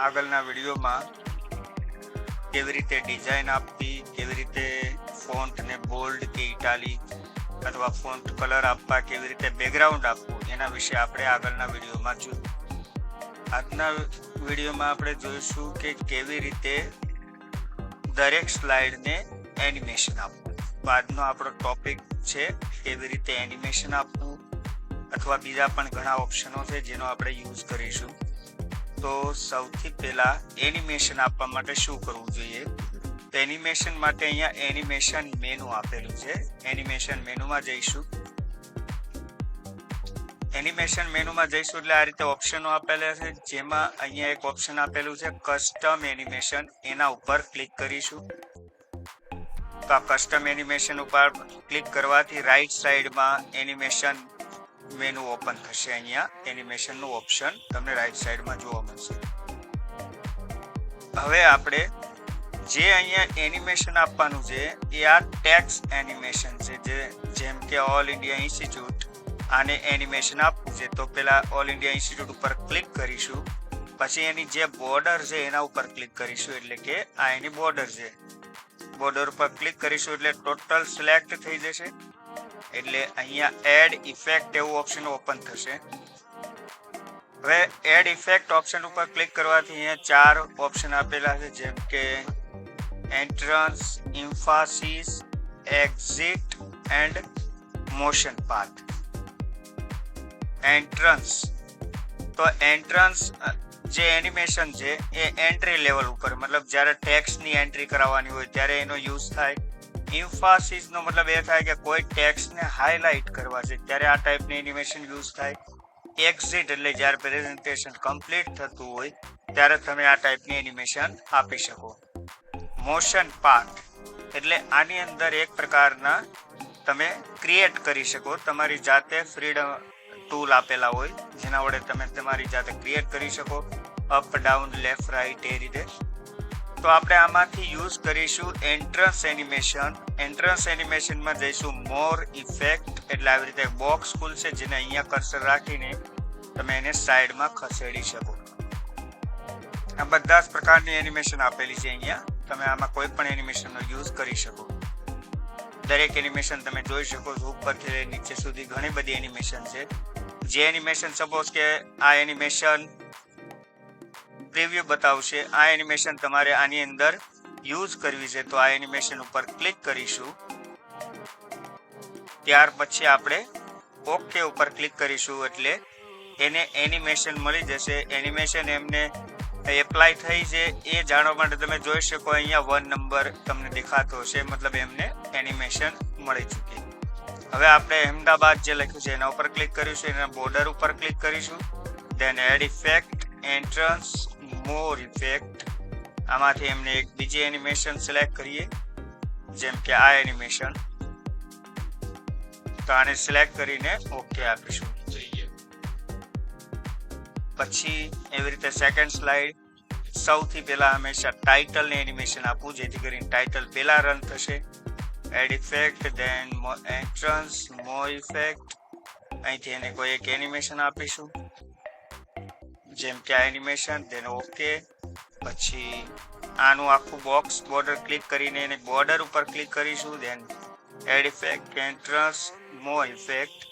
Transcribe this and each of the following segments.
આગળના વિડીયોમાં કેવી રીતે ડિઝાઇન આપવી, કેવી રીતે ફોન્ટને બોલ્ડ કે ઇટાલિક અથવા ફોન્ટ કલર આપવા, કેવી રીતે બેકગ્રાઉન્ડ આપવું, એના વિશે આપણે આગળના વિડીયોમાં જોયું. આજના વિડીયોમાં આપણે જોઈશું કે કેવી રીતે દરેક સ્લાઇડને એનિમેશન આપવું. આજનો આપણો ટોપિક છે કેવી રીતે એનિમેશન આપવું, અથવા બીજા પણ ઘણા ઓપ્શનો છે જેનો આપણે યુઝ કરીશું. તો સૌથી પહેલા એનિમેશન આપવા માટે શું કરવું જોઈએ? તો એનિમેશન માટે અહીંયા એનિમેશન મેનુ આપેલું છે. એનિમેશન મેનુમાં જઈશું. એનિમેશન મેનુમાં જઈશું એટલે આ રીતે ઓપ્શનો આપેલા છે, જેમાં અહીંયા એક ઓપ્શન આપેલું છે કસ્ટમ એનિમેશન. એના ઉપર ક્લિક કરીશું. તો આ કસ્ટમ એનિમેશન ઉપર ક્લિક કરવાથી રાઈટ સાઈડમાં એનિમેશન મેનુ ઓપન થશે. અહીંયા એનિમેશનનું ઓપ્શન તમને રાઈટ સાઈડમાં જોવા મળશે. હવે આપણે જે અહીંયા એનિમેશન આપવાનું છે એ આ ટેક્સ્ટ એનિમેશન છે, જેમ કે ઓલ ઇન્ડિયા ઇન્સ્ટિટ્યૂટ આને એનિમેશન આપવું છે. તો પેલા ઓલ ઇન્ડિયા ઇન્સ્ટિટ્યૂટ ઉપર ક્લિક કરીશું. પછી એની જે બોર્ડર છે એના ઉપર ક્લિક કરીશું, એટલે કે આ એની બોર્ડર છે. બોર્ડર ઉપર ક્લિક કરીશું એટલે ટોટલ સિલેક્ટ થઈ જશે. એટલે અહીંયા એડ ઇફેક્ટ એવું ઓપ્શન ઓપન થશે. હવે એડ ઇફેક્ટ ઓપ્શન ઉપર ક્લિક કરવાથી અહીંયા 4 ઓપ્શન આપેલા છે, જેમ કે entrance, emphasis, exit and motion path. Entrance, તો એન્ટ્રન્સ જે એનિમેશન છે એ એન્ટ્રી લેવલ ઉપર, મતલબ જ્યારે ટેક્સ્ટની એન્ટ્રી કરાવવાની હોય ત્યારે એનો યુઝ થાય. ઇમ્ફાસિસ નો મતલબ એ થાય કે કોઈ ટેક્સ્ટને હાઇલાઇટ કરવા છે ત્યારે આ ટાઈપની એનિમેશન યુઝ થાય. એક્ઝિટ એટલે જ્યારે પ્રેઝન્ટેશન કમ્પ્લીટ થતું હોય ત્યારે તમે આ ટાઈપની એનિમેશન આપી શકો. મોશન પાથ એટલે આની અંદર એક પ્રકારના તમે ક્રિએટ કરી શકો. તમારી જાતે ફ્રીડમ ટૂલ આપેલા હોય જેના વડે તમે તમારી જાતે ક્રિએટ કરી શકો, અપ ડાઉન લેફ્ટ રાઈટ એ રીતે. તો આપણે આમાંથી યુઝ કરીશું એન્ટ્રન્સ એનિમેશન. એન્ટ્રન્સ એનિમેશનમાં જઈશું મોર ઇફેક્ટ, એટલે આવી રીતે બોક્સ ખુલશે જેને અહીંયા કર્સર રાખીને તમે એને સાઈડમાં ખસેડી શકો. આ બધા જ પ્રકારની એનિમેશન આપેલી છે અહીંયા. તમે આમાં કોઈ પણ એનિમેશનનો યુઝ કરી શકો. દરેક એનિમેશન તમે જોઈ શકો છો, ઉપરથી લઈ નીચે સુધી ઘણી બધી એનિમેશન છે. જે એનિમેશન સપોઝ કે આ એનિમેશન પ્રિવ્યુ બતાવશે, આ એનિમેશન તમારે આની અંદર યુઝ કરવી છે તો આ એનિમેશન ઉપર ક્લિક કરીશું. ત્યાર પછી આપણે ઓકે ઉપર ક્લિક કરીશું એટલે એને એનિમેશન મળી જશે. એનિમેશન એમને એપ્લાય થઈ છે એ જાણવા માટે તમે જોઈ શકો અહીંયા 1 નંબર તમને દેખાતો હશે, મતલબ એમને એનિમેશન મળી ચૂકી. હવે આપણે અહેમદાબાદ જે લખ્યું છે એના ઉપર ક્લિક કરીશું. એના બોર્ડર ઉપર ક્લિક કરીશું. દેન એડ ઇફેક્ટ, એન્ટ્રન્સ, મોર ઇફેક્ટ. આમાંથી એમને એક બીજી એનિમેશન સિલેક્ટ કરીએ, જેમ કે આ એનિમેશન. તો આને સિલેક્ટ કરીને ઓકે આપીશું. પછી એવી રીતે સેકન્ડ સ્લાઇડ. સૌથી પહેલા હંમેશા ટાઇટલને એનિમેશન આપવું જેથી કરીને ટાઇટલ પહેલા રન થશે. એડ ઇફેક્ટ, દેન એન્ટ્રન્સ, મોર ઇફેક્ટ. અહીંથી એને કોઈ એક એનિમેશન આપીશું, જેમ કે આ એનિમેશન. દેન ઓકે. પછી આનું આખું બોક્સ બોર્ડર ક્લિક કરીને એને બોર્ડર ઉપર ક્લિક કરીશું. દેન એડ ઇફેક્ટ, એન્ટ્રન્સ, મોર ઇફેક્ટ.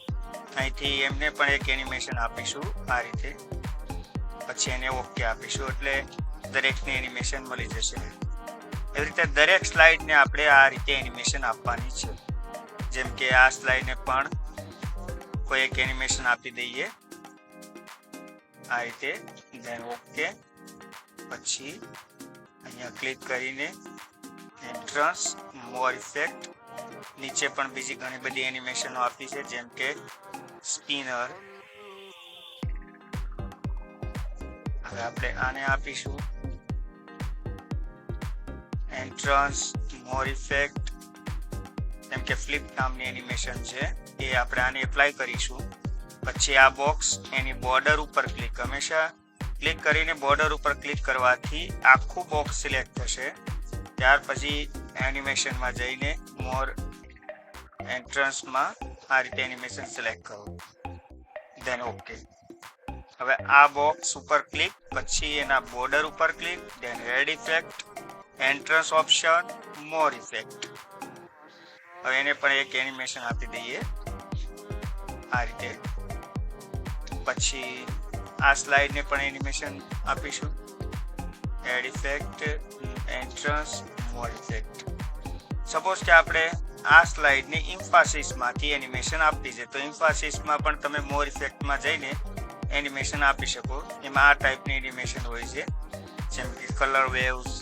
અહીંથી એમને પણ એક એનિમેશન આપીશું આ રીતે. પછી એને ઓકે આપીશું એટલે દરેકની એનિમેશન મળી જશે. એવી રીતે દરેક સ્લાઇડને આપણે આ રીતે એનિમેશન આપવાની છે. જેમ કે આ સ્લાઇડને પણ કોઈ એક એનિમેશન આપી દઈએ આ રીતે. દેન ઓકે. પછી અહીંયા ક્લિક કરીને એન્ટ્રન્સ, મોર ઇફેક્ટ. નીચે પણ બીજી ઘણી બધી એનિમેશનો આપી છે, જેમ કે સ્પિનર. હવે આપણે આને આપીશું એન્ટ્રન્સ, મોર ઇફેક્ટ. જેમ કે ફ્લિપ નામની એનિમેશન છે એ આપણે આને એપ્લાય કરીશું. પછી આ બોક્સ એની બોર્ડર ઉપર ક્લિક, હંમેશા ક્લિક કરીને બોર્ડર ઉપર ક્લિક કરવાથી આખું બોક્સ સિલેક્ટ થશે. ત્યાર પછી એનિમેશનમાં જઈને મોર એન્ટ્રન્સમાં આ રીતે એનિમેશન સિલેક્ટ કરો. Then okay. હવે આ બોક્સ ઉપર ક્લિક, પછી એના બોર્ડર ઉપર click, then add effect, entrance option, more effect. હવે એને પણ એક એનિમેશન આપી દઈએ આ રીતે. પછી આ સ્લાઇડને પણ એનિમેશન આપીશું, એડ ઇફેક્ટ, એન્ટ્રન્સ, મોર ઇફેક્ટ. સપોઝ કે આપણે આ સ્લાઇડને ઇમ્ફાસિસમાંથી એનિમેશન આપી છે, તો ઇમ્ફાસિસમાં પણ તમે મોર ઇફેક્ટમાં જઈને એનિમેશન આપી શકો. એમાં આ ટાઈપની એનિમેશન હોય છે, જેમ કે કલર વેવ્સ,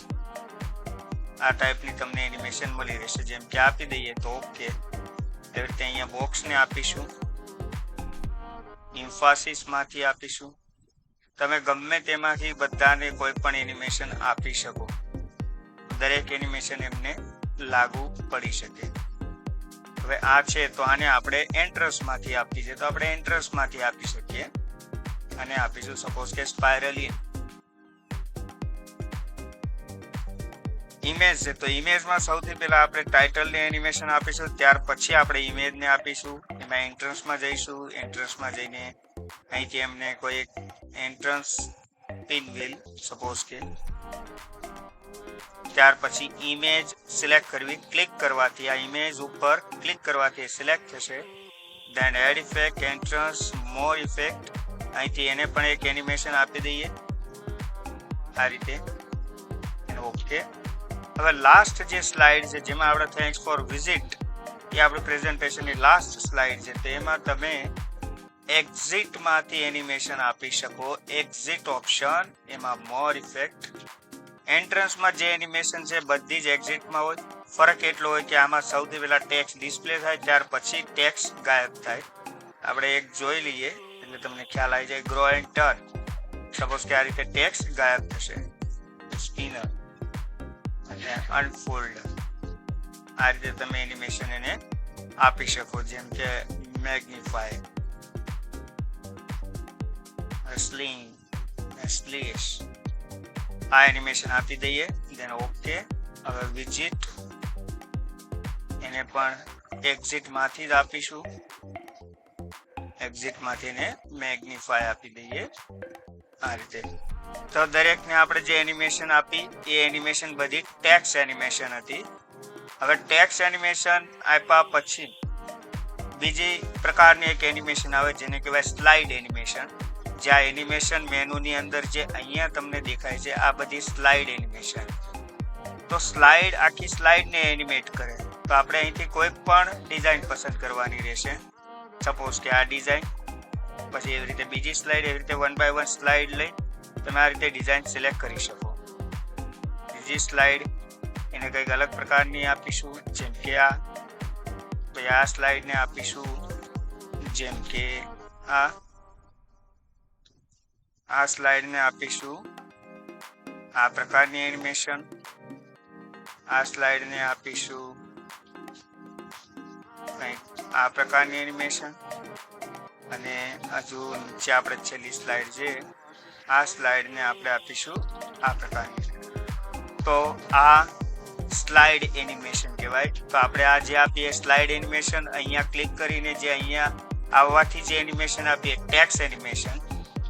આ ટાઈપની તમને એનિમેશન મળી રહેશે. જેમ કે આપી દઈએ તો ઓકે. એવી રીતે અહીંયા બોક્સને આપીશું, ઇમ્ફાસિસમાંથી આપીશું. તમે ગમે તેમાંથી બધાને કોઈ પણ એનિમેશન આપી શકો. દરેક એનિમેશન એમને લાગુ પડી શકે. હવે આ છે તો આને આપણે એન્ટ્રન્સમાંથી આપી છે, તો આપણે એન્ટ્રન્સમાંથી આપી શકીએ. અને આપીશું સપોઝ કે સ્પાઇરલ ઇમેજ છે, તો ઇમેજમાં સૌથી પહેલા આપણે ટાઇટલને એનિમેશન આપીશું, ત્યાર પછી આપણે ઇમેજને આપીશું. એમાં એન્ટ્રન્સમાં જઈશું, એન્ટ્રન્સમાં જઈને અહીંથી એમને કોઈ એક એન્ટ્રન્સ પિન વ્હીલ સપોઝ કે, ત્યાર પછી ઇમેજ સિલેક્ટ કરવી. ક્લિક કરવાથી આ ઇમેજ ઉપર ક્લિક કરવાથી સિલેક્ટ થશે. ધેન એડ ઇફેક્ટ, એન્ટ્રન્સ, મોર ઇફેક્ટ. અહીંથી એને પણ એક એનિમેશન આપી દઈએ આ રીતે. ઓકે. હવે લાસ્ટ જે સ્લાઇડ છે જેમાં આપણે થેન્ક્સ ફોર વિઝિટ, એ આપણું પ્રેઝન્ટેશનની લાસ્ટ સ્લાઇડ છે, તો એમાં તમે એક્ઝિટમાંથી એનિમેશન આપી શકો. એક્ઝિટ ઓપ્શન, એમાં મોર ઇફેક્ટ. એન્ટ્રન્સમાં જે એનિમેશન છે બધી જ એક્ઝિટમાં હોય. ફરક એટલો હોય કે આમાં સૌથી પહેલા ટેક્સ્ટ ડિસ્પ્લે થાય, ત્યાર પછી ટેક્સ્ટ ગાયબ થાય. આપણે એક જોઈ લઈએ એટલે તમને ખ્યાલ આવી જાય. ગ્રો એન્ડ ટર્ન, સપોઝ કે આ રીતે ટેક્સ્ટ ગાયબ થશે. સ્પિનર અને અનફોલ્ડ, આ રીતે તમે એનિમેશન એને આપી શકો. જેમ કે મેગ્નિફાય, સ્લિંગ, સ્લીશ, આ એનિમેશન આપી દઈએ. દેન ઓકે. હવે વિઝિટ, એને પણ એક્ઝિટમાંથી જ આપીશું. એક્ઝિટમાંથી એને મેગ્નિફાય આપી દઈએ આ રીતે. તો દરેકને આપણે જે એનિમેશન આપી એ એનિમેશન બધી ટેક્સ્ટ એનિમેશન હતી. હવે ટેક્સ્ટ એનિમેશન આપ્યા પછી બીજી પ્રકારની એક એનિમેશન આવે જેને કહેવાય સ્લાઇડ એનિમેશન. જ્યાં એનિમેશન મેનુની અંદર જે અહીંયા તમને દેખાય છે આ બધી સ્લાઇડ એનિમેશન. તો સ્લાઇડ આખી સ્લાઇડને એનિમેટ કરે. તો આપણે અહીંથી કોઈ પણ ડિઝાઇન પસંદ કરવાની રહેશે. સપોઝ કે આ ડિઝાઇન, પછી એવી રીતે બીજી સ્લાઇડ, એવી રીતે 1 by 1 સ્લાઇડ લઈ તમે આ રીતે ડિઝાઇન સિલેક્ટ કરી શકો. બીજી સ્લાઇડ એને કંઈક અલગ પ્રકારની આપીશું, જેમ કે આ. તો આ સ્લાઇડને આપીશું જેમ કે આ સ્લાઇડને આપીશું આ પ્રકારની એનિમેશન. આ સ્લાઇડને આપીશું આ પ્રકારની એનિમેશન. અને હજુ નીચે આપણે છેલ્લી સ્લાઇડ છે, આ સ્લાઇડને આપણે આપીશું આ પ્રકારની. તો આ સ્લાઇડ એનિમેશન કહેવાય. તો આપણે આ જે આપીએ સ્લાઇડ એનિમેશન, અહીંયા ક્લિક કરીને જે અહીંયા આવવાથી જે એનિમેશન આપીએ ટેક્સ્ટ એનિમેશન.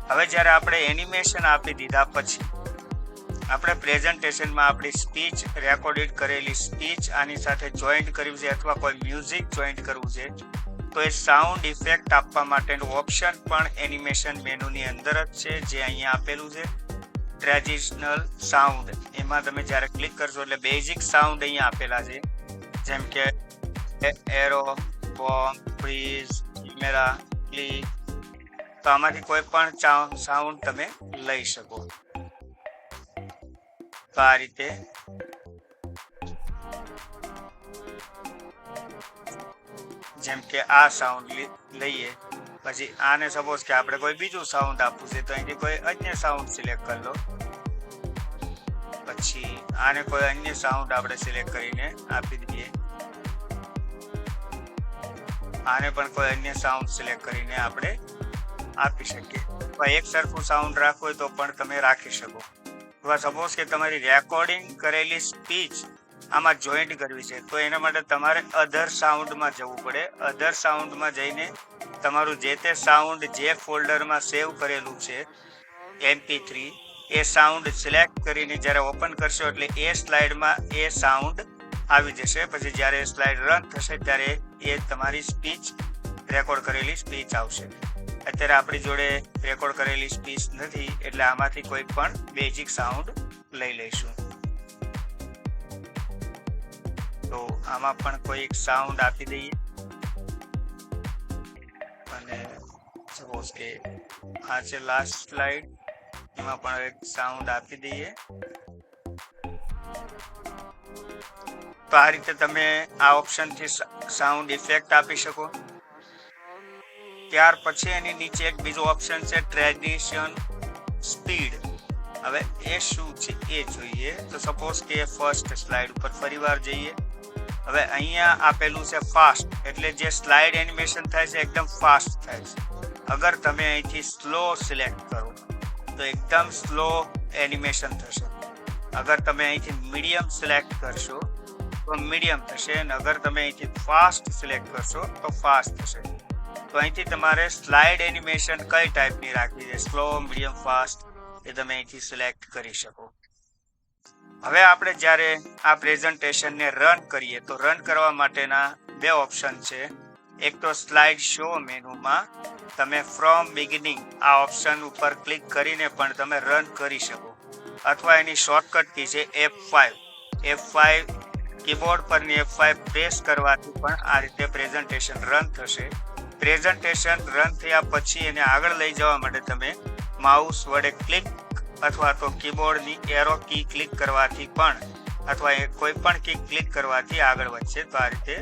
હવે જ્યારે આપણે એનિમેશન આપી દીધા પછી આપણે પ્રેઝન્ટેશનમાં આપણી સ્પીચ, રેકોર્ડેડ કરેલી સ્પીચ આની સાથે જોઈન્ટ કરવી છે અથવા કોઈ મ્યુઝિક જોઈન્ટ કરવું છે, તો એ સાઉન્ડ ઇફેક્ટ આપવા માટેનું ઓપ્શન પણ એનિમેશન મેનુની અંદર જ છે, જે અહીંયા આપેલું છે ટ્રેડિશનલ સાઉન્ડ. એમાં તમે જ્યારે ક્લિક કરશો એટલે બેઝિક સાઉન્ડ અહીંયા આપેલા છે, જેમ કે arrow, bomb, freeze, camera, click. તો આમાંથી કોઈ પણ સાઉન્ડ તમે લઈ શકો. તો આ રીતે જેમ કે આ સાઉન્ડ લઈએ, પછી આને સપોઝ કે આપણે કોઈ બીજું સાઉન્ડ આપવું છે તો અહીંથી કોઈ અન્ય સાઉન્ડ સિલેક્ટ કરી લો. પછી આને કોઈ અન્ય સાઉન્ડ આપણે સિલેક્ટ કરીને આપી દઈએ. આને પણ કોઈ અન્ય સાઉન્ડ સિલેક્ટ કરીને આપણે આપી શકીએ. એક સરખું સાઉન્ડ રાખવું હોય તો પણ તમે રાખી શકો. અથવા સપોઝ કે તમારી રેકોર્ડિંગ કરેલી સ્પીચ આમાં જોઈન્ટ કરવી છે તો એના માટે તમારે અધર સાઉન્ડમાં જવું પડે. અધર સાઉન્ડમાં જઈને તમારું જે તે સાઉન્ડ જે ફોલ્ડરમાં સેવ કરેલું છે MP3 એ સાઉન્ડ સિલેક્ટ કરીને જ્યારે ઓપન કરશો એટલે એ સ્લાઇડમાં એ સાઉન્ડ આવી જશે. પછી જ્યારે સ્લાઇડ રન થશે ત્યારે એ તમારી સ્પીચ રેકોર્ડ કરેલી સ્પીચ આવશે. અત્યારે આપણી જોડે રેકોર્ડ કરેલી સ્પીચ નથી એટલે આમાંથી કોઈ પણ બેઝિક સાઉન્ડ લઈ લઈશું. તો આમાં પણ કોઈ એક સાઉન્ડ આપી દઈએ અને સપોઝ કે આ છે લાસ્ટ સ્લાઇડ, એમાં પણ એક સાઉન્ડ આપી દઈએ. તો આ રીતે તમે આ ઓપ્શનથી સાઉન્ડ ઇફેક્ટ આપી શકો. ત્યાર પછી એની નીચે એક બીજો ઓપ્શન છે ટ્રેન્ઝિશન સ્પીડ. હવે એ શું છે એ જોઈએ. તો સપોઝ કે ફર્સ્ટ સ્લાઇડ ઉપર ફરીવાર જઈએ. હવે અહીંયા આપેલું છે ફાસ્ટ, એટલે જે સ્લાઇડ એનિમેશન થાય છે એકદમ ફાસ્ટ થાય છે. અગર તમે અહીંથી સ્લો સિલેક્ટ કરો તો એકદમ સ્લો એનિમેશન થશે. અગર તમે અહીંથી મીડિયમ સિલેક્ટ કરશો તો મીડિયમ થશે, અને અગર તમે અહીંથી ફાસ્ટ સિલેક્ટ કરશો તો ફાસ્ટ થશે. તો અહીંથી તમારે સ્લાઇડ એનિમેશન કઈ ટાઈપની રાખવી છે, સ્લો, મીડિયમ, ફાસ્ટ, એ તમે અહીંથી સિલેક્ટ કરી શકો. હવે આપણે જ્યારે આ પ્રેઝન્ટેશનને રન કરીએ તો રન કરવા માટેના બે ઓપ્શન છે. એક તો સ્લાઇડ શો મેનુમાં તમે ફ્રોમ બિગિનિંગ આ ઓપ્શન ઉપર ક્લિક કરીને પણ તમે રન કરી શકો, અથવા એની શોર્ટકટ કી છે F5 કીબોર્ડ પરની F5 પ્રેસ કરવાથી પણ આ રીતે પ્રેઝન્ટેશન રન થશે. પ્રેઝન્ટેશન રન થયા પછી એને આગળ લઈ જવા માટે તમે માઉસ વડે ક્લિક અથવા તો કીબોર્ડની એરો કી ક્લિક કરવાથી પણ, અથવા કોઈ પણ કી ક્લિક કરવાથી આગળ વધશે. તો આ રીતે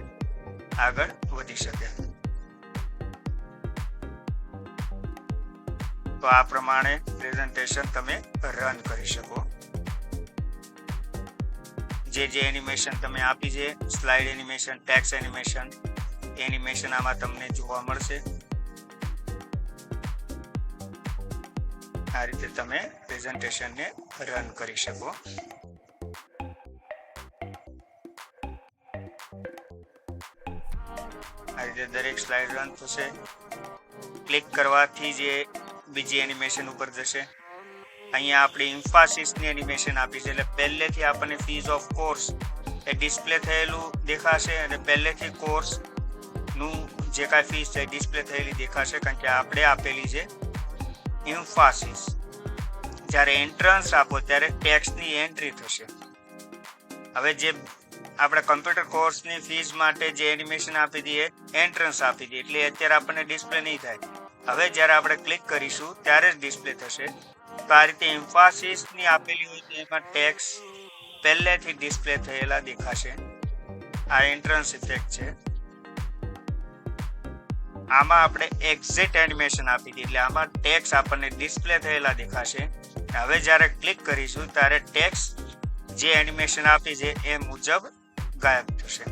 આગળ વધી શકે. તો આ પ્રમાણે પ્રેઝન્ટેશન તમે રન કરી શકો. જે એનિમેશન તમે આપી છે, સ્લાઇડ એનિમેશન, ટેક્સ્ટ એનિમેશન આમાં તમને જોવા મળશે. આ રીતે તમે પ્રેઝન્ટેશનને રન કરી શકો. આ રીતે દરેક સ્લાઇડ રન થશે. ક્લિક કરવાથી જે બીજી એનિમેશન ઉપર જશે. અહીંયા આપણી ઇન્ફાસિસની એનિમેશન આપી છે, એટલે પહેલેથી આપણને fees of course A display થયેલું દેખાશે, અને પહેલેથી કોર્સનું જે કાંઈ ફીસ છે ડિસ્પ્લે થયેલી દેખાશે, કારણ કે આપણે આપેલી છે ઇન્ફાસિસ. જ્યારે એન્ટ્રન્સ આપો ત્યારે ટેક્સ્ટની એન્ટ્રી થશે. હવે જે આપણે કમ્પ્યુટર કોર્સની ફીસ માટે જે એનિમેશન આપી દઈએ, એન્ટ્રન્સ આપી દઈએ, એટલે અત્યારે આપણને ડિસ્પ્લે નહીં થાય. હવે જ્યારે આપણે ક્લિક કરીશું ત્યારે જ ડિસ્પ્લે થશે. તો આ રીતે ઇન્ફાસિસની આપેલી હોય તો એમાં ટેક્સ્ટ પહેલેથી ડિસ્પ્લે થયેલા દેખાશે. આ એન્ટ્રન્સ ઇફેક્ટ છે. આમાં આપણે એક્ઝિટ એનિમેશન આપી દીધી, એટલે આમાં ટેક્સ્ટ આપણને ડિસ્પ્લે થયેલા દેખાશે. હવે જ્યારે ક્લિક કરીશું ત્યારે ટેક્સ્ટ જે એનિમેશન આપી છે એ મુજબ ગાયબ થશે.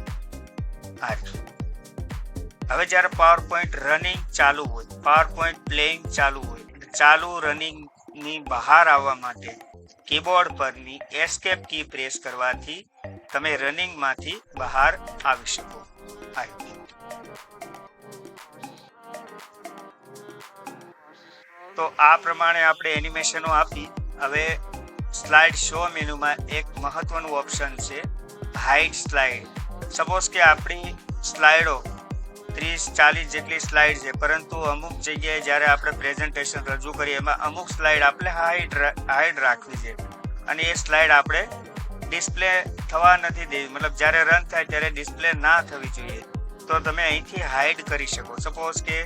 હવે જ્યારે પાવર પોઈન્ટ રનિંગ ચાલુ હોય, પાવર પોઈન્ટ પ્લેઇંગ ચાલુ હોય, ચાલુ રનિંગ ની બહાર આવવા માટે કીબોર્ડ પરની એસ્કેપ કી પ્રેસ કરવાથી તમે રનિંગ માંથી બહાર આવી શકો. તો આ પ્રમાણે આપણે એનિમેશનો આપી. હવે સ્લાઇડ શો મેનુમાં એક મહત્વનું ઓપ્શન છે હાઇડ સ્લાઇડ. સપોઝ કે આપણી સ્લાઇડો 30-40 જેટલી સ્લાઇડ છે, પરંતુ અમુક જગ્યાએ જ્યારે આપણે પ્રેઝન્ટેશન રજૂ કરીએ એમાં અમુક સ્લાઇડ આપણે હાઇડ રાખવી છે, અને એ સ્લાઇડ આપણે ડિસ્પ્લે થવા નથી દેવી, મતલબ જ્યારે રન થાય ત્યારે ડિસ્પ્લે ના થવી જોઈએ. તો તમે અહીંથી હાઇડ કરી શકો. સપોઝ કે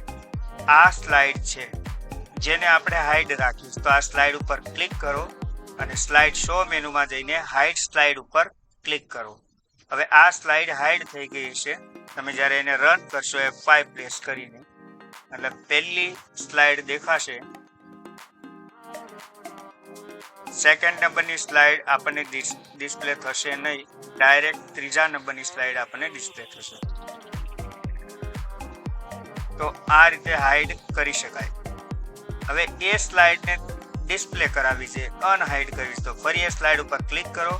આ સ્લાઇડ છે જેને આપણે હાઇડ રાખીશું, તો આ સ્લાઇડ ઉપર ક્લિક કરો અને સ્લાઇડ શો મેનુમાં જઈને હાઇડ સ્લાઇડ ઉપર ક્લિક કરો. હવે આ સ્લાઇડ હાઇડ થઈ ગઈ છે. તમે જ્યારે એને રન કરશો F5 પ્રેસ કરીને, એટલે પહેલી સ્લાઇડ દેખાશે. સેકન્ડ નંબરની સ્લાઇડ આપણને ડિસ્પ્લે થશે નહીં, ડાયરેક્ટ ત્રીજા નંબરની સ્લાઇડ આપણને ડિસ્પ્લે થશે. તો આ રીતે હાઇડ કરી શકાય. હવે એ સ્લાઇડને ડિસ્પ્લે કરાવી છે, અનહાઇડ કરવી, તો ફરી એ સ્લાઇડ ઉપર ક્લિક કરો.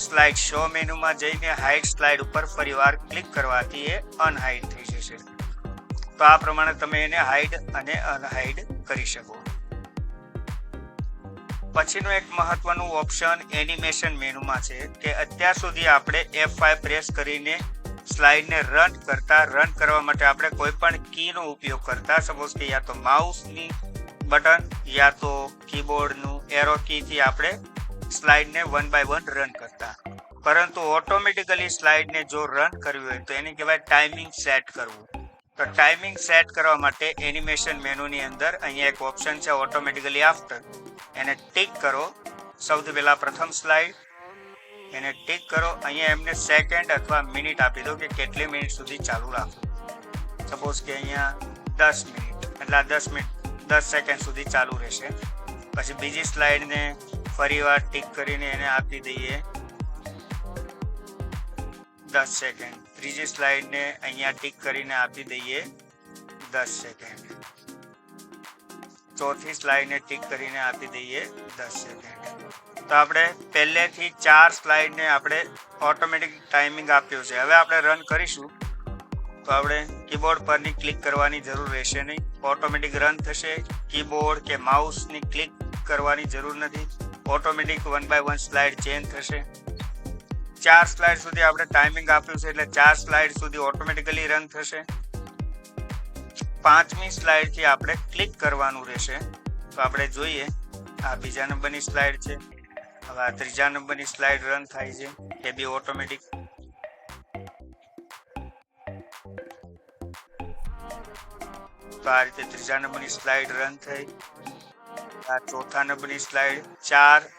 સ્લાઇડ શો મેનુમાં જઈને હાઇડ સ્લાઇડ ઉપર ફરીવાર ક્લિક કરવાથી એ અનહાઇડ થઈ જશે. તો આ પ્રમાણે તમે એને હાઇડ અને અનહાઇડ કરી શકો. પછીનું એક મહત્વનું ઓપ્શન એનિમેશન મેનુમાં છે કે અત્યાર સુધી આપણે F5 પ્રેસ કરીને સ્લાઇડને રન કરવા માટે આપણે કોઈ પણ કીનો ઉપયોગ કરતા. સપોઝ કે યા તો માઉસની બટન યા તો કીબોર્ડનું એરો કીથી આપણે સ્લાઇડને 1 by 1 રન કરતા. પરંતુ ઓટોમેટિકલી સ્લાઇડને જો રન કરવી હોય તો એને કહેવાય ટાઈમિંગ સેટ કરવું. તો ટાઈમિંગ સેટ કરવા માટે એનિમેશન મેનુની અંદર અહીંયા એક ઓપ્શન છે ઓટોમેટિકલી આફ્ટર, એને ટિક કરો. સૌથી પહેલા પ્રથમ સ્લાઇડ એને ટિક કરો. અહીંયા એમને સેકન્ડ અથવા મિનિટ આપી દો કે કેટલી મિનિટ સુધી ચાલુ રાખવું. સપોઝ કે અહીંયા 10 મિનિટ એટલે આ 10 સેકન્ડ સુધી ચાલુ રહેશે. પછી બીજી સ્લાઇડને ફરીવાર ટિક કરીને એને આપી દઈએ 10 સેકન્ડ. ત્રીજી સ્લાઇડને અહીંયા ટિક કરીને આપી દઈએ 10 સેકન્ડ. ચોથી સ્લાઇડને ટિક કરીને આપી દઈએ 10 સેકન્ડ. તો આપણે પહેલેથી 4 સ્લાઇડને આપણે ઓટોમેટિક ટાઈમિંગ આપ્યું છે. હવે આપણે રન કરીશું તો આપણે કીબોર્ડ પરની ક્લિક કરવાની જરૂર રહેશે નહીં. ઓટોમેટિક રન થશે. કીબોર્ડ કે માઉસની ક્લિક કરવાની જરૂર નથી. ઓટોમેટિક 1 by 1 સ્લાઇડ ચેન્જ થશે. 4 સ્લાઇડ સુધી આપણે ટાઈમિંગ આપ્યું છે એટલે 4 સ્લાઇડ સુધી ઓટોમેટિકલી રન થશે. 5મી સ્લાઇડથી આપણે ક્લિક કરવાનું રહેશે. તો આપણે જોઈએ આ બીજા નંબરની સ્લાઇડ છે. હવે આ ત્રીજા નંબરની સ્લાઇડ રન થાય છે એ બી ઓટોમેટિક. તો આ રીતે ત્રીજા નંબરની સ્લાઇડ રન થઈ. આ ચોથા નંબરની સ્લાઇડ. 4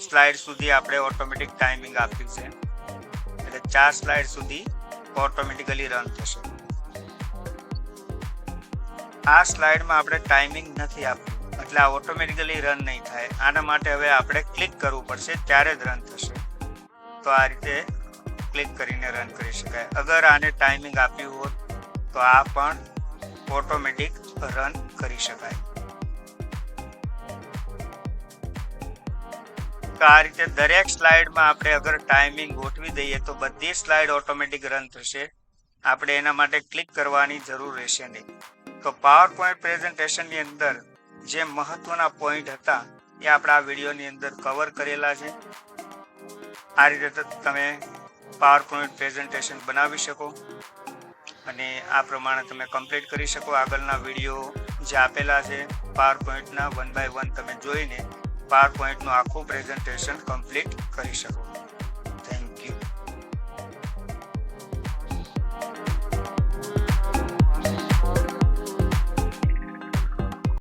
સ્લાઇડ સુધી આપણે ઓટોમેટિક ટાઈમિંગ આપ્યું છે એટલે 4 સ્લાઇડ સુધી ઓટોમેટિકલી રન થશે. આ સ્લાઇડમાં આપણે ટાઈમિંગ નથી આપ્યું એટલે આ ઓટોમેટિકલી રન નહીં થાય. આના માટે હવે આપણે ક્લિક કરવું પડશે ત્યારે જ રન થશે. તો આ રીતે ક્લિક કરીને રન કરી શકાય. અગર આને ટાઈમિંગ આપ્યું હોત તો આ પણ ઓટોમેટિક રન કરી શકાય. તો આ રીતે દરેક સ્લાઇડમાં આપણે અગર ટાઈમિંગ ગોઠવી દઈએ તો બધી સ્લાઇડ ઓટોમેટિક રન થશે. આપણે એના માટે ક્લિક કરવાની જરૂર રહેશે નહીં. તો પાવર પોઈન્ટ પ્રેઝન્ટેશનની અંદર જે મહત્વના પોઈન્ટ હતા એ આપણે આ વિડીયોની અંદર કવર કરેલા છે. આ રીતે તમે પાવર પોઈન્ટ પ્રેઝન્ટેશન બનાવી શકો અને આ પ્રમાણે તમે કમ્પ્લીટ કરી શકો. આગળના વિડીયો જે આપેલા છે પાવર પોઈન્ટના 1 by 1 તમે જોઈને પાવર પોઈન્ટનું આખું પ્રેઝન્ટેશન કમ્પ્લીટ કરી શકો.